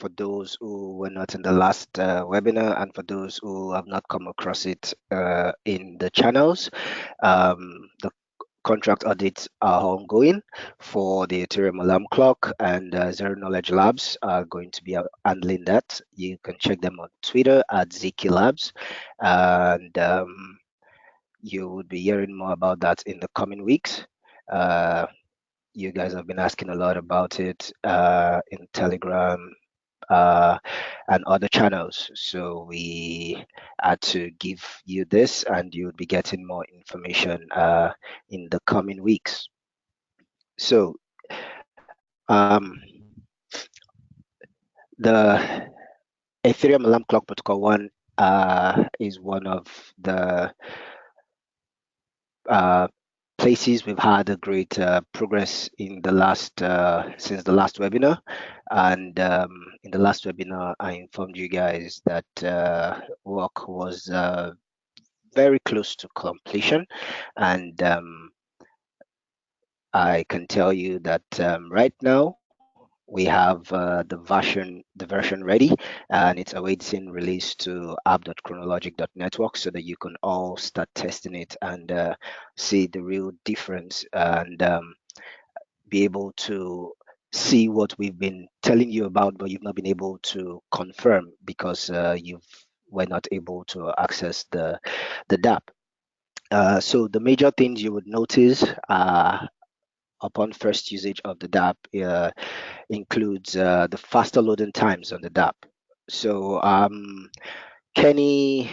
for those who were not in the last webinar and for those who have not come across it in the channels, the contract audits are ongoing for the Ethereum Alarm Clock, and Zero Knowledge Labs are going to be handling that. You can check them on Twitter at Ziki Labs, and you will be hearing more about that in the coming weeks. You guys have been asking a lot about it in Telegram and other channels, so we had to give you this, and you'll be getting more information in the coming weeks. So the Ethereum Alarm Clock Protocol 1 is one of the places we've had a great progress in the last since the last webinar. And in the last webinar, I informed you guys that work was very close to completion, and I can tell you that right now we have the version ready, and it's awaiting release to app.chronologic.network so that you can all start testing it and see the real difference, and be able to see what we've been telling you about, but you've not been able to confirm because you were not able to access the DApp. So the major things you would notice upon first usage of the DApp includes the faster loading times on the DApp. So Kenny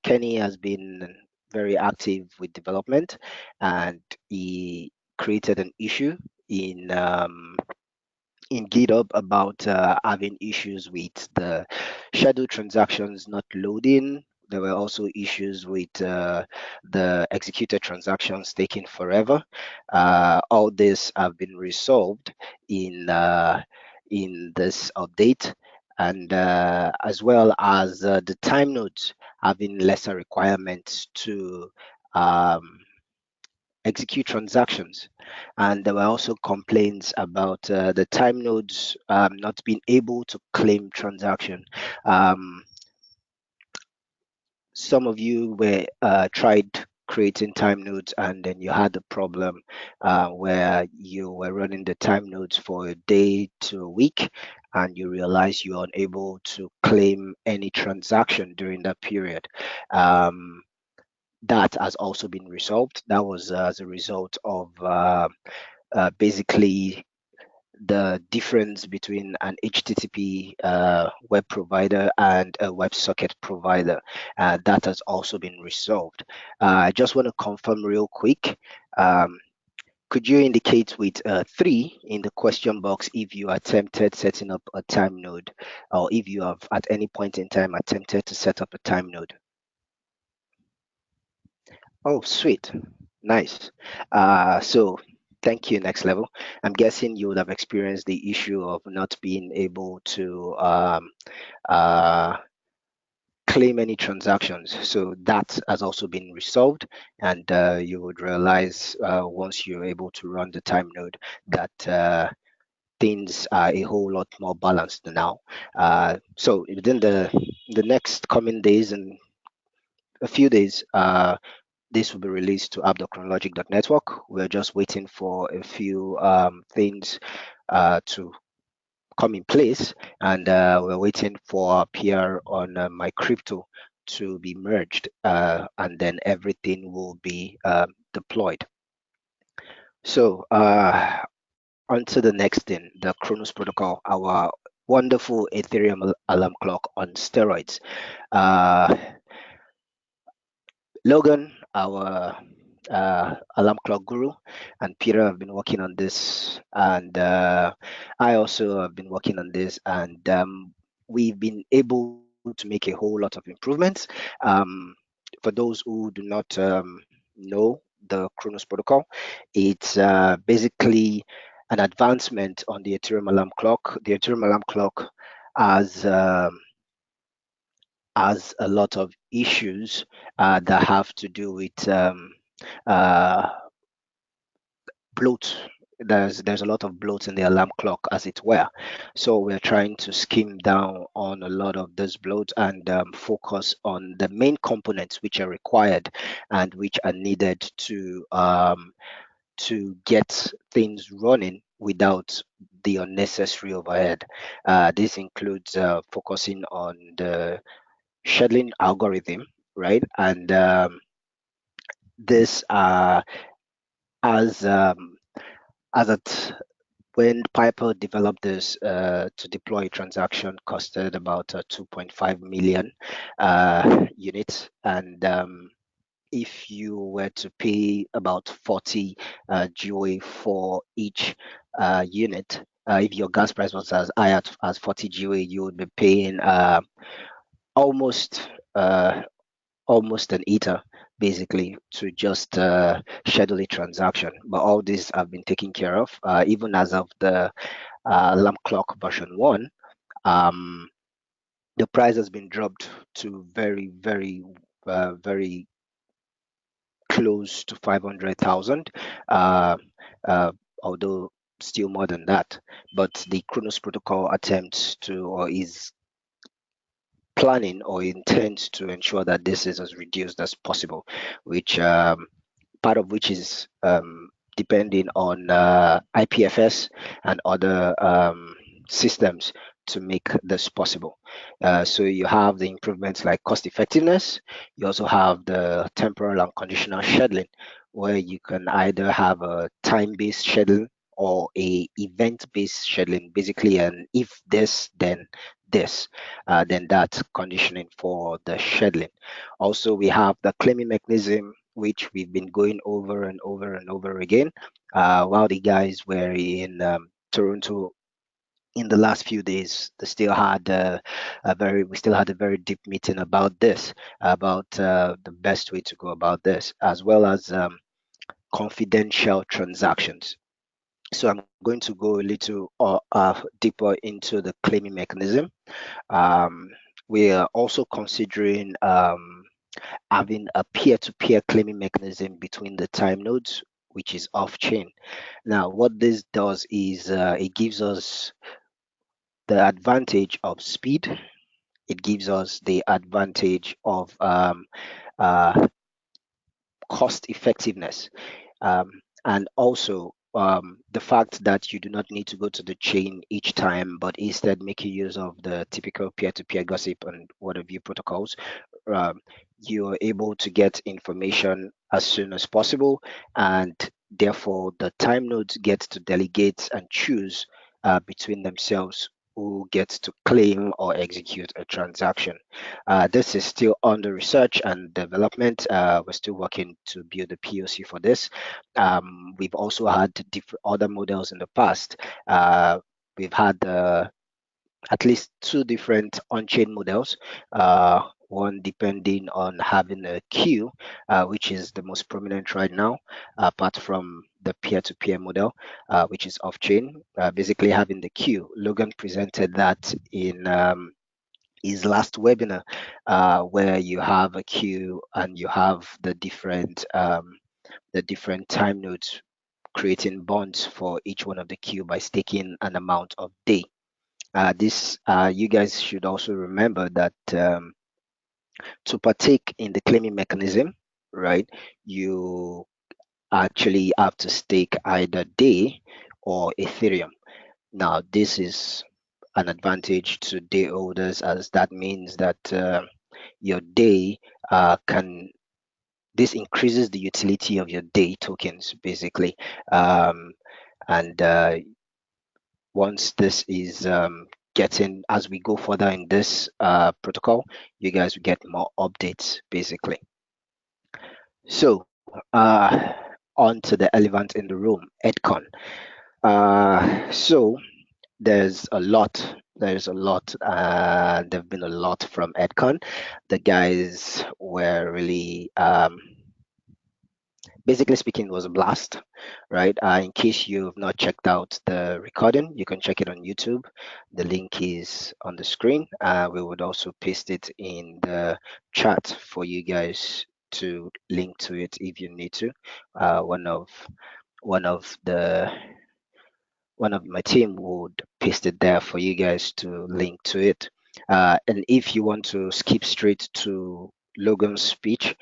has been very active with development, and he created an issue in GitHub about having issues with the scheduled transactions not loading. There were also issues with the executed transactions taking forever. All this have been resolved in this update, and as well as the time nodes having lesser requirements to execute transactions. And there were also complaints about the time nodes not being able to claim transaction. Some of you were tried creating time nodes, and then you had a problem where you were running the time nodes for a day to a week, and you realize you're unable to claim any transaction during that period. That has also been resolved. That was as a result of basically the difference between an HTTP web provider and a WebSocket provider. That has also been resolved. I just want to confirm real quick. Could you indicate with 3 in the question box if you attempted setting up a time node, or if you have at any point in time attempted to set up a time node? Oh, sweet. Nice. So thank you, Next Level. I'm guessing you would have experienced the issue of not being able to claim any transactions. So that has also been resolved, and you would realize once you're able to run the time node that things are a whole lot more balanced now. So within the next coming days and a few days, this will be released to app.chronologic.network. We're just waiting for a few things to come in place, and we're waiting for PR on my crypto to be merged, and then everything will be deployed. So on to the next thing, the Chronos Protocol, our wonderful Ethereum alarm clock on steroids. Logan, our alarm clock guru, and Peter have been working on this, and I also have been working on this, and we've been able to make a whole lot of improvements. For those who do not know the Chronos Protocol, it's basically an advancement on the Ethereum alarm clock. The Ethereum alarm clock has a lot of issues that have to do with bloat. there's a lot of bloat in the alarm clock, as it were. So we're trying to skim down on a lot of this bloat and focus on the main components which are required and which are needed to get things running without the unnecessary overhead. This includes focusing on the scheduling algorithm, right? And this as as at when Piper developed this to deploy a transaction costed about 2.5 million units, and if you were to pay about 40 GOA for each unit, if your gas price was as high as 40 GOA, you would be paying almost almost an ether basically to just schedule a transaction. But all these have been taken care of, even as of the alarm clock version 1. Um, the price has been dropped to very close to 500,000, uh, uh, although still more than that. But the Chronos Protocol attempts to, or is planning or intends to ensure that this is as reduced as possible, which part of which is depending on IPFS and other systems to make this possible. So you have the improvements like cost effectiveness. You also have the temporal and conditional scheduling, where you can either have a time-based scheduling or a event-based scheduling, basically an if this then this, then that conditioning for the scheduling. Also, we have the claiming mechanism, which we've been going over and over and over again. While the guys were in Toronto in the last few days, they still had we still had a very deep meeting about this, about the best way to go about this, as well as confidential transactions. So I'm going to go a little deeper into the claiming mechanism. Um, we are also considering having a peer-to-peer claiming mechanism between the time nodes, which is off-chain. Now, what this does is it gives us the advantage of speed. It gives us the advantage of uh, cost effectiveness, and also the fact that you do not need to go to the chain each time, but instead making use of the typical peer-to-peer gossip and what have you protocols. um, you are able to get information as soon as possible, and therefore the time nodes get to delegate and choose between themselves who gets to claim or execute a transaction. This is still under research and development. We're still working to build a POC for this. We've also had different other models in the past. We've had at least two different on-chain models. One depending on having a queue, which is the most prominent right now, apart from the peer-to-peer model, which is off-chain, basically having the queue. Logan presented that in his last webinar, where you have a queue and you have the different time nodes creating bonds for each one of the queue by staking an amount of day. This you guys should also remember that to partake in the claiming mechanism, right, you actually have to stake either day or Ethereum. Now, this is an advantage to day holders, as that means that your day can this increases the utility of your day tokens basically, and once this is getting, as we go further in this protocol, you guys will get more updates basically. So on to the elephant in the room, EDCON. So there's a lot. There's a lot. There've been a lot from EDCON. The guys were really basically speaking, it was a blast, right? In case you've not checked out the recording, you can check it on YouTube. The link is on the screen. We would also paste it in the chat for you guys to link to it if you need to. One of the one of my team would paste it there for you guys to link to it. And if you want to skip straight to Logan's speech,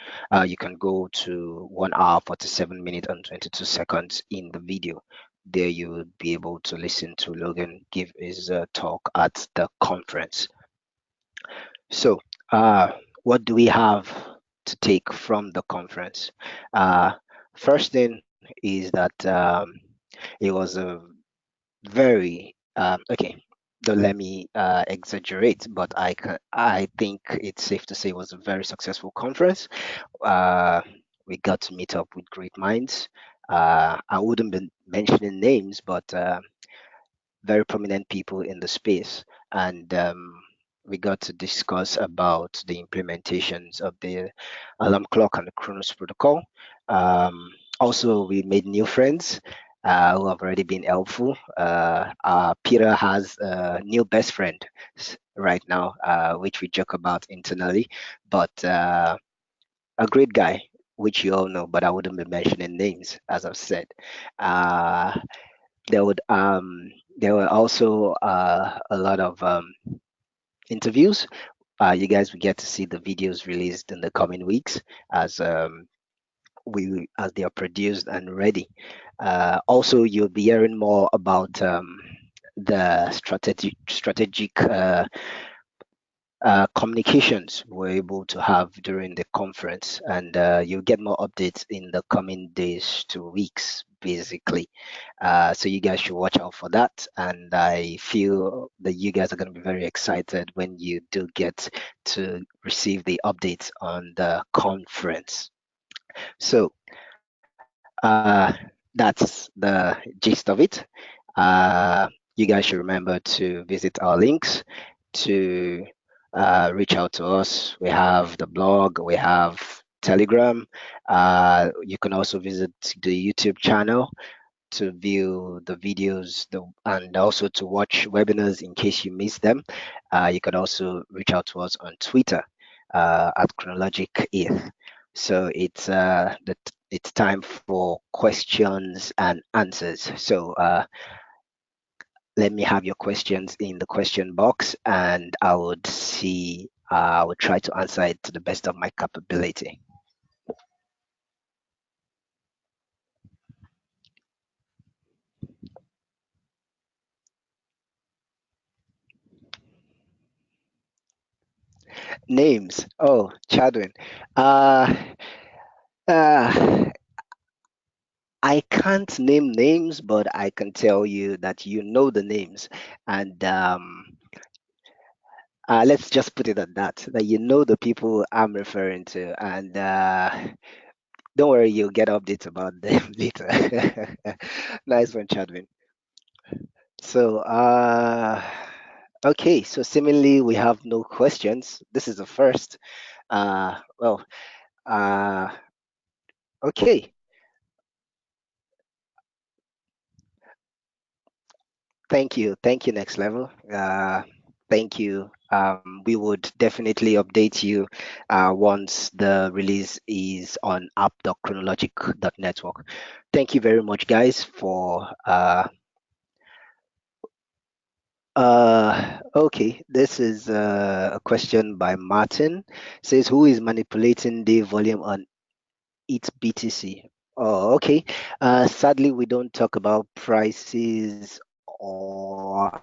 you can go to 1 hour 47 minutes and 22 seconds in the video. There you will be able to listen to Logan give his talk at the conference. So, what do we have to take from the conference? First thing is that it was a very okay. Don't let me exaggerate, but I think it's safe to say it was a very successful conference. Uh, we got to meet up with great minds. I wouldn't be mentioning names, but very prominent people in the space, and we got to discuss about the implementations of the alarm clock and the Chronos Protocol. Also, we made new friends who have already been helpful. Peter has a new best friend right now, which we joke about internally, but a great guy, which you all know, but I wouldn't be mentioning names, as I've said. Uh, there would there were also a lot of interviews. You guys will get to see the videos released in the coming weeks as as they are produced and ready. Also, you'll be hearing more about the strategic communications we're able to have during the conference, and you'll get more updates in the coming days to weeks, basically. So you guys should watch out for that, and I feel that you guys are going to be very excited when you do get to receive the updates on the conference. So that's the gist of it. You guys should remember to visit our links to reach out to us. We have the blog, we have Telegram. You can also visit the YouTube channel to view the videos and also to watch webinars in case you miss them. You can also reach out to us on Twitter at ChronoLogic ETH. So it's time for questions and answers. So let me have your questions in the question box, and I would try to answer it to the best of my capability. Names. Oh, Chadwin. Uh, uh, I can't name names, but I can tell you that you know the names, and let's just put it at that. That you know the people I'm referring to, and don't worry, you'll get updates about them later. Nice one, Chadwin. So, okay. So seemingly we have no questions. This is the first. Well, uh, okay. Thank you, Next Level. Thank you. We would definitely update you once the release is on app.chronologic.network. Thank you very much, guys, for okay, this is a question by Martin. Says, who is manipulating the volume on its BTC? Oh, okay. Sadly, we don't talk about prices or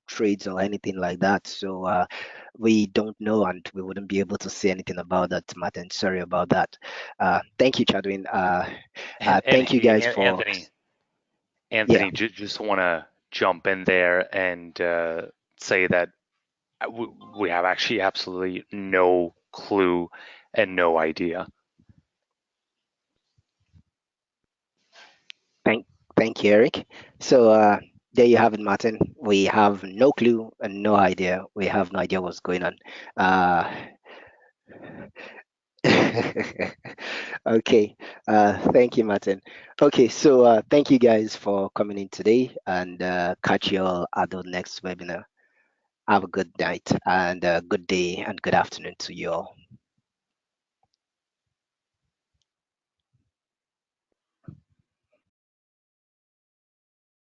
trades or anything like that. So we don't know, and we wouldn't be able to say anything about that, Martin. Sorry about that. Thank you, Chadwin. Thank you guys for. Anthony, Yeah. just want to jump in there and say that we have actually absolutely no clue and no idea. Thank you, Eric. So there you have it, Martin. We have no clue and no idea. We have no idea what's going on. Uh, okay. Thank you, Martin. Okay, so thank you guys for coming in today, and catch you all at the next webinar. Have a good night and good day and good afternoon to you all.